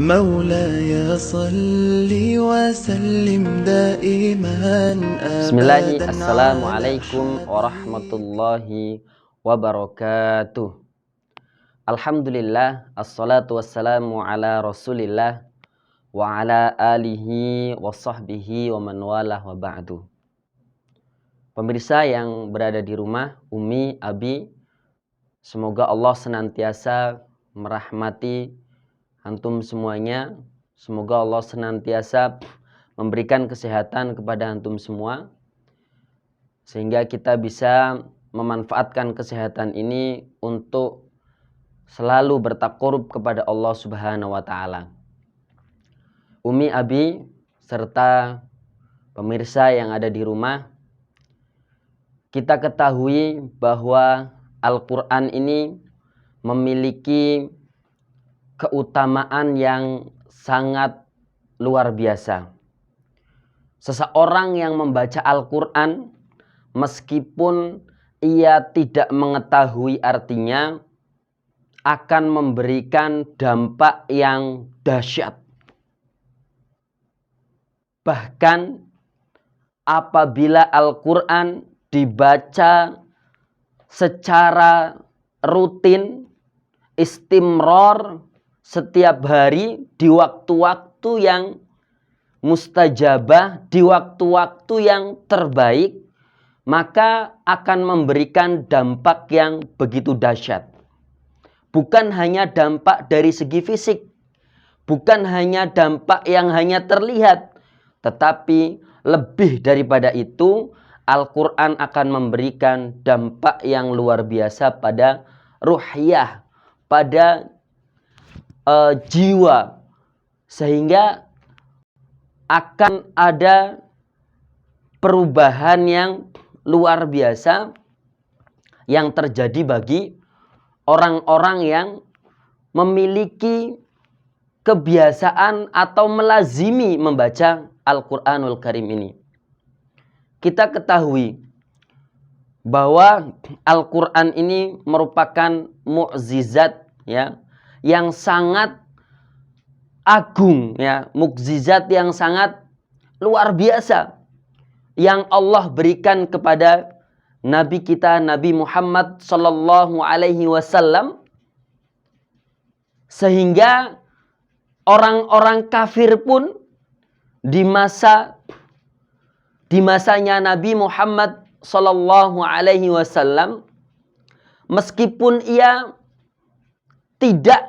مولاي صل وسلم دائما Bismillahirrahmanirrahim. أبدا Assalamualaikum warahmatullahi wabarakatuh. Alhamdulillah, assalatu wassalamu ala rasulillah wa ala alihi wa sahbihi wa man walah wa ba'du. Pemirsa yang berada di rumah, Umi, Abi, semoga Allah senantiasa merahmati antum semuanya. Semoga Allah senantiasa memberikan kesehatan kepada antum semua, sehingga kita bisa memanfaatkan kesehatan ini untuk selalu bertakarub kepada Allah Subhanahu wa Ta'ala. Umi, Abi, serta pemirsa yang ada di rumah, kita ketahui bahwa Al-Quran ini memiliki keutamaan yang sangat luar biasa. Seseorang yang membaca Al-Quran, meskipun ia tidak mengetahui artinya, akan memberikan dampak yang dahsyat. Bahkan apabila Al-Quran dibaca secara rutin, istimror, setiap hari di waktu-waktu yang mustajabah, di waktu-waktu yang terbaik, maka akan memberikan dampak yang begitu dahsyat. Bukan hanya dampak dari segi fisik, bukan hanya dampak yang hanya terlihat, tetapi lebih daripada itu, Al-Quran akan memberikan dampak yang luar biasa pada ruhiyah, pada jiwa, sehingga akan ada perubahan yang luar biasa yang terjadi bagi orang-orang yang memiliki kebiasaan atau melazimi membaca Al-Quranul Karim ini. Kita ketahui bahwa Al-Quran ini merupakan mukjizat, ya, yang sangat agung, ya, mukjizat yang sangat luar biasa yang Allah berikan kepada Nabi kita, Nabi Muhammad sallallahu alaihi wasallam, sehingga orang-orang kafir pun di masanya Nabi Muhammad sallallahu alaihi wasallam, meskipun ia tidak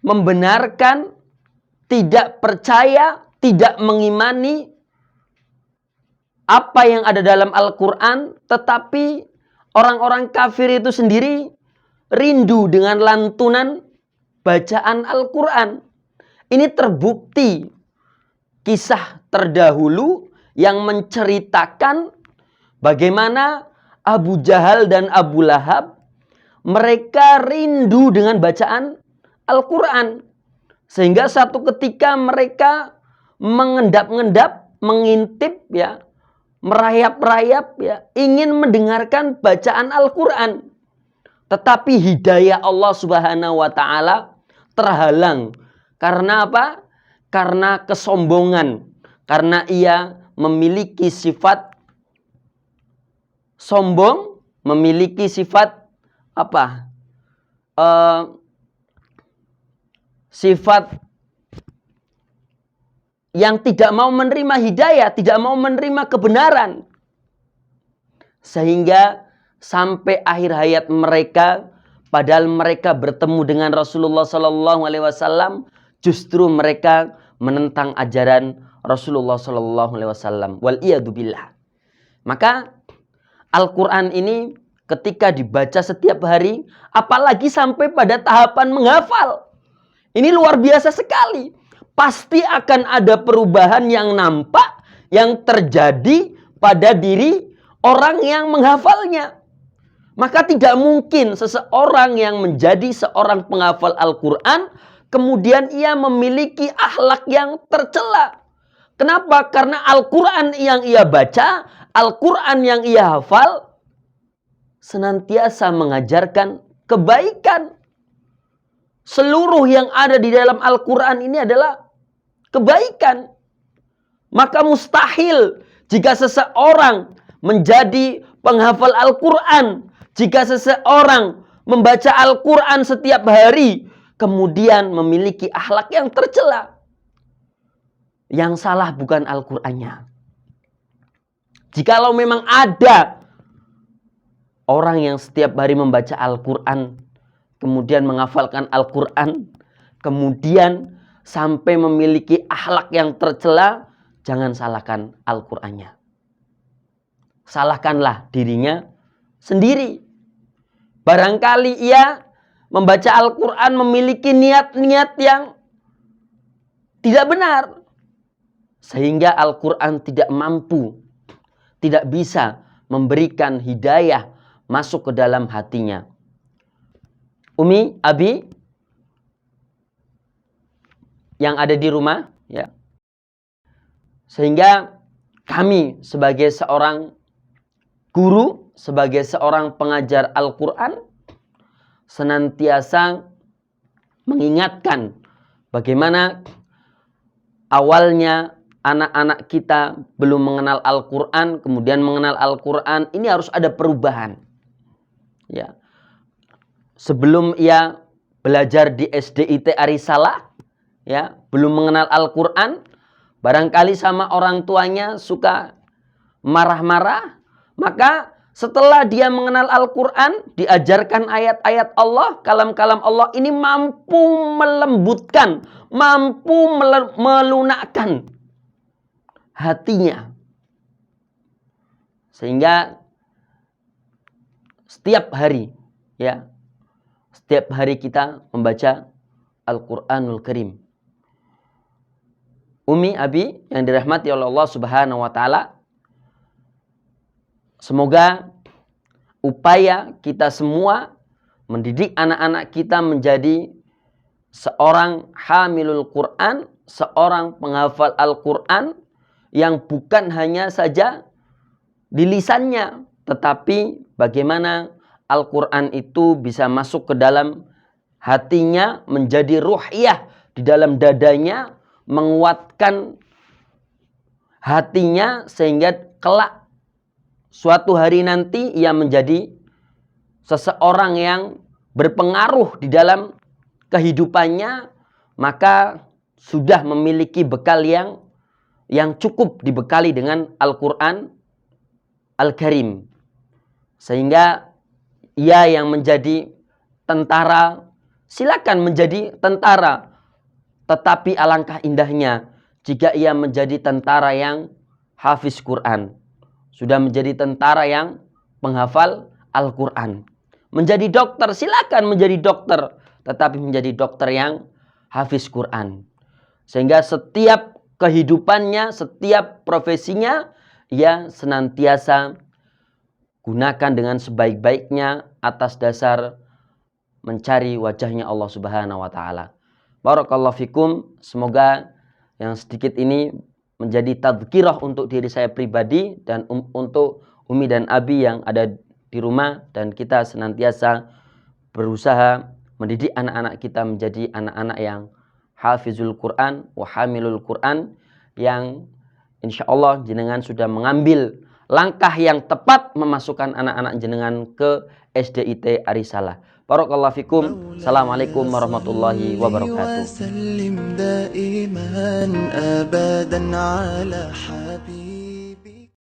membenarkan, tidak percaya, tidak mengimani apa yang ada dalam Al-Quran, tetapi orang-orang kafir itu sendiri rindu dengan lantunan bacaan Al-Quran. Ini terbukti kisah terdahulu yang menceritakan bagaimana Abu Jahal dan Abu Lahab, mereka rindu dengan bacaan Al-Quran. Sehingga satu ketika mereka mengendap-endap, mengintip, ya, merayap-rayap, ya, ingin mendengarkan bacaan Al-Quran. Tetapi hidayah Allah Subhanahu wa Ta'ala terhalang. Karena apa? Karena kesombongan. Karena ia memiliki sifat sombong, memiliki sifat apa? Sifat yang tidak mau menerima hidayah, tidak mau menerima kebenaran. Sehingga sampai akhir hayat mereka, padahal mereka bertemu dengan Rasulullah sallallahu alaihi wasallam, justru mereka menentang ajaran Rasulullah sallallahu alaihi wasallam. Wal iyadu billah. Maka Al-Quran ini ketika dibaca setiap hari, apalagi sampai pada tahapan menghafal, ini luar biasa sekali. Pasti akan ada perubahan yang nampak, yang terjadi pada diri orang yang menghafalnya. Maka tidak mungkin seseorang yang menjadi seorang penghafal Al-Quran, kemudian ia memiliki akhlak yang tercela. Kenapa? Karena Al-Quran yang ia baca, Al-Quran yang ia hafal, senantiasa mengajarkan kebaikan. seluruh yang ada di dalam Al-Quran ini adalah kebaikan. Maka mustahil jika seseorang menjadi penghafal Al-Quran, jika seseorang membaca Al-Quran setiap hari, kemudian memiliki akhlak yang tercela. Yang salah bukan Al-Qurannya. Jikalau memang ada orang yang setiap hari membaca Al-Quran, kemudian menghafalkan Al-Quran, kemudian sampai memiliki akhlak yang tercela, jangan salahkan Al-Qurannya. Salahkanlah dirinya sendiri. Barangkali ia membaca Al-Quran memiliki niat-niat yang tidak benar. Sehingga Al-Quran tidak mampu, tidak bisa memberikan hidayah masuk ke dalam hatinya. Umi, Abi, yang ada di rumah, ya. Sehingga kami sebagai seorang guru, sebagai seorang pengajar Al-Quran, senantiasa mengingatkan bagaimana awalnya anak-anak kita belum mengenal Al-Quran, kemudian mengenal Al-Quran, ini harus ada perubahan. Ya. Sebelum ia belajar di SDIT Arisalah, ya, belum mengenal Al-Quran, barangkali sama orang tuanya suka marah-marah, maka setelah dia mengenal Al-Quran, diajarkan ayat-ayat Allah, kalam-kalam Allah, ini mampu melembutkan, mampu melunakkan hatinya. Sehingga setiap hari, ya, setiap hari kita membaca Al-Quranul Karim. Umi, Abi, yang dirahmati oleh Allah Subhanahu wa Ta'ala, semoga upaya kita semua mendidik anak-anak kita menjadi seorang hamilul Quran, seorang penghafal Al-Quran yang bukan hanya saja di lisannya, tetapi bagaimana Al-Quran itu bisa masuk ke dalam hatinya, menjadi ruhiyah di dalam dadanya, menguatkan hatinya sehingga kelak suatu hari nanti ia menjadi seseorang yang berpengaruh di dalam kehidupannya, maka sudah memiliki bekal yang cukup dibekali dengan Al-Quran Al-Karim. Sehingga ia yang menjadi tentara, silakan menjadi tentara. Tetapi alangkah indahnya jika ia menjadi tentara yang hafiz Quran. Sudah menjadi tentara yang penghafal Al-Quran. Menjadi dokter, silakan menjadi dokter. Tetapi menjadi dokter yang hafiz Quran. Sehingga setiap kehidupannya, setiap profesinya, ia senantiasa gunakan dengan sebaik-baiknya atas dasar mencari wajahnya Allah Subhanahu wa Ta'ala. Barakallahu fikum. Semoga yang sedikit ini menjadi tadzkirah untuk diri saya pribadi dan untuk Umi dan Abi yang ada di rumah, dan kita senantiasa berusaha mendidik anak-anak kita menjadi anak-anak yang hafizul Quran wa hamilul Quran, yang insya Allah jenengan sudah mengambil langkah yang tepat memasukkan anak-anak jenengan ke SDIT Arisalah. Barakallahu fikum. Assalamualaikum warahmatullahi wabarakatuh.